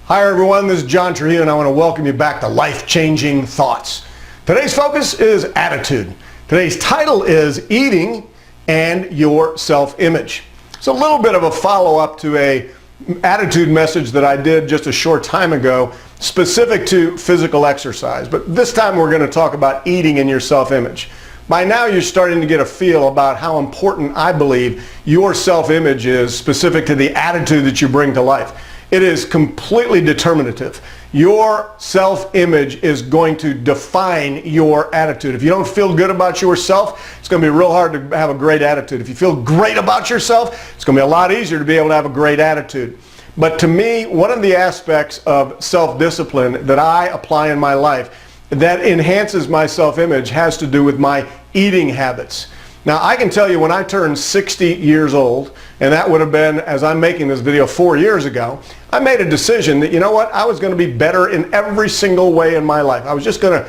Hi everyone, this is John Trujillo and I want to welcome you back to Life-Changing Thoughts. Today's focus is attitude. Today's title is Eating and Your Self-Image. It's a little bit of a follow-up to a attitude message that I did just a short time ago specific to physical exercise. But this time we're going to talk about eating and your self-image. By now you're starting to get a feel about how important I believe your self-image is specific to the attitude that you bring to life. It is completely determinative. Your self-image is going to define your attitude. If you don't feel good about yourself, it's going to be real hard to have a great attitude. If you feel great about yourself, it's going to be a lot easier to be able to have a great attitude. But to me, one of the aspects of self-discipline that I apply in my life that enhances my self-image has to do with my eating habits. Now, I can tell you when I turned 60 years old, and that would have been, as I'm making this video, 4 years ago, I made a decision that, you know what, I was going to be better in every single way in my life. I was just going to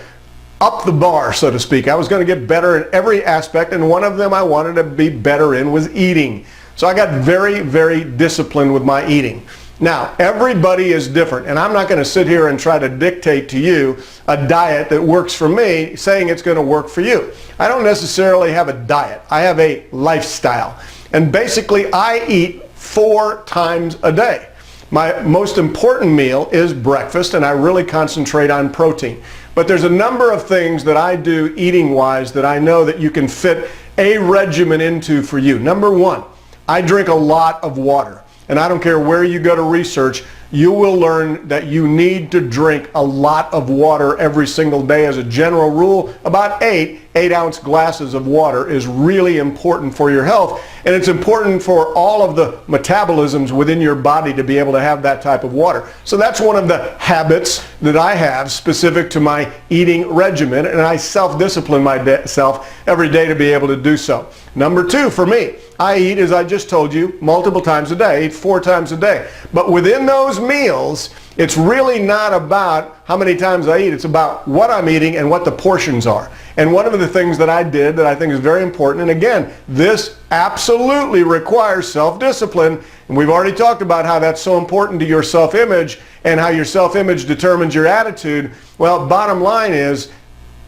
up the bar, so to speak. I was going to get better in every aspect, and one of them I wanted to be better in was eating. So I got very, very disciplined with my eating. Now, everybody is different, and I'm not going to sit here and try to dictate to you a diet that works for me, saying it's going to work for you. I don't necessarily have a diet. I have a lifestyle. And basically, I eat 4 times a day. My most important meal is breakfast, and I really concentrate on protein. But there's a number of things that I do eating-wise that I know that you can fit a regimen into for you. Number 1, I drink a lot of water. And I don't care where you go to research, you will learn that you need to drink a lot of water every single day. As a general rule, about 8-ounce glasses of water is really important for your health. And it's important for all of the metabolisms within your body to be able to have that type of water. So that's one of the habits that I have specific to my eating regimen, and I self-discipline myself every day to be able to do so. Number 2, for me, I eat, as I just told you, multiple times a day. I eat 4 times a day. But within those meals, it's really not about how many times I eat. It's about what I'm eating and what the portions are. And one of the things that I did that I think is very important, and again, this absolutely requires self-discipline, and we've already talked about how that's so important to your self-image and how your self-image determines your attitude. Well, bottom line is,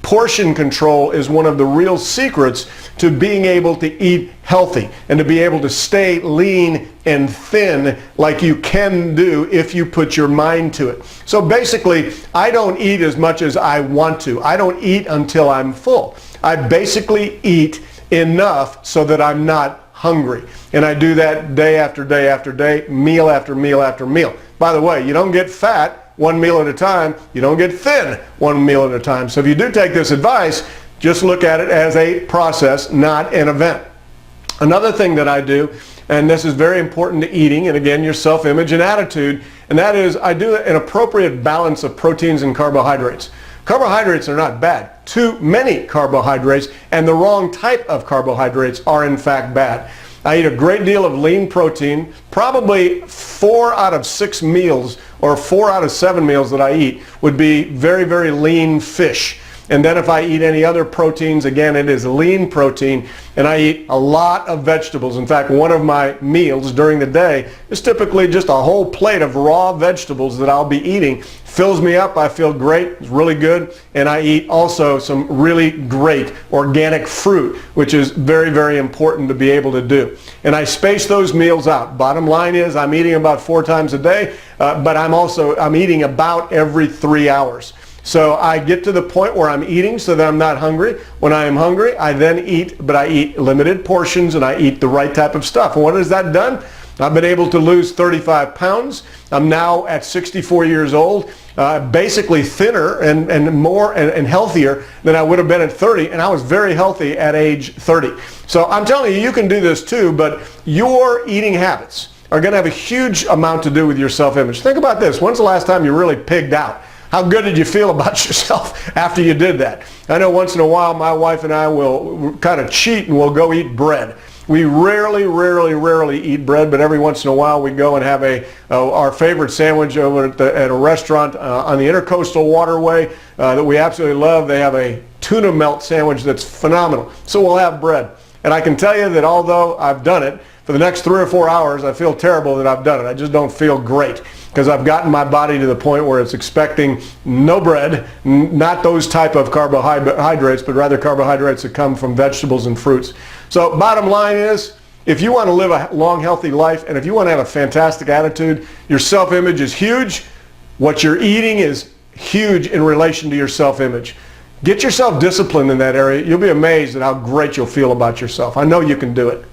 portion control is one of the real secrets to being able to eat healthy and to be able to stay lean and thin like you can do if you put your mind to it. So basically, I don't eat as much as I want to. I don't eat until I'm full. I basically eat enough so that I'm not hungry. And I do that day after day after day, meal after meal after meal. By the way, you don't get fat one meal at a time. You don't get thin one meal at a time. So if you do take this advice, just look at it as a process, not an event. Another thing that I do, and this is very important to eating, and again, your self-image and attitude, and that is I do an appropriate balance of proteins and carbohydrates. Carbohydrates are not bad. Too many carbohydrates and the wrong type of carbohydrates are in fact bad. I eat a great deal of lean protein. Probably 4 out of 6 meals or 4 out of 7 meals that I eat would be very, very lean fish. And then if I eat any other proteins, again, it is lean protein, and I eat a lot of vegetables. In fact, one of my meals during the day is typically just a whole plate of raw vegetables that I'll be eating. Fills me up. I feel great. It's really good. And I eat also some really great organic fruit, which is very, very important to be able to do. And I space those meals out. Bottom line is I'm eating about 4 times a day, but I'm eating about every 3 hours. So I get to the point where I'm eating so that I'm not hungry. When I am hungry, I then eat, but I eat limited portions and I eat the right type of stuff. And what has that done? I've been able to lose 35 pounds. I'm now at 64 years old, basically thinner and more and healthier than I would have been at 30, and I was very healthy at age 30. So I'm telling you, you can do this too, but your eating habits are going to have a huge amount to do with your self-image. Think about this. When's the last time you really pigged out? How good did you feel about yourself after you did that? I know once in a while my wife and I will kind of cheat and we'll go eat bread. We rarely eat bread, but every once in a while we go and have our favorite sandwich over at a restaurant on the Intercoastal Waterway that we absolutely love. They have a tuna melt sandwich that's phenomenal. So we'll have bread. And I can tell you that although I've done it, for the next 3 or 4 hours I feel terrible that I've done it. I just don't feel great. because I've gotten my body to the point where it's expecting no bread, not those type of carbohydrates, but rather carbohydrates that come from vegetables and fruits. So bottom line is, if you want to live a long, healthy life, and if you want to have a fantastic attitude, your self-image is huge. What you're eating is huge in relation to your self-image. Get yourself disciplined in that area. You'll be amazed at how great you'll feel about yourself. I know you can do it.